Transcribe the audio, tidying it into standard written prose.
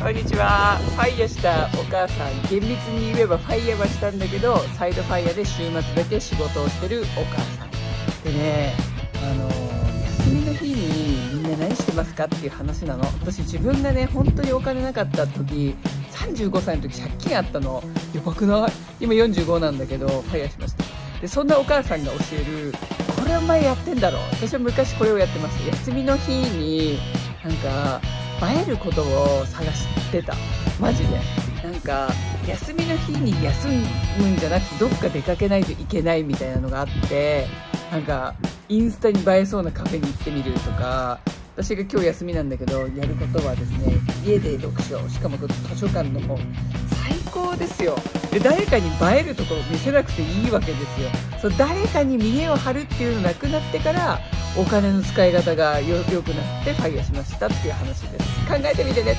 こんにちは。ファイヤしたお母さん、厳密に言えばファイヤはしたんだけど、サイドファイヤで週末だけ仕事をしてるお母さんでね、休みの日にみんな何してますかっていう話なの。私自分がね、本当にお金なかった時、35歳の時借金あったの。やばくない？今45なんだけど、ファイヤしました。で、そんなお母さんが教える、これお前やってんだろ。私は昔これをやってました。休みの日になんか映えることを探してた。マジでなんか休みの日に休むんじゃなくてどっか出かけないといけないみたいなのがあって、なんかインスタに映えそうなカフェに行ってみるとか、私が今日休みなんだけどやることはですね、家で読書、しかも図書館の本、最高ですよ。で、誰かに映えるところを見せなくていいわけですよ。そう誰かに見栄を張るっていうのなくなってからお金の使い方が良くなってファイヤーしましたっていう話です。考えてみてね。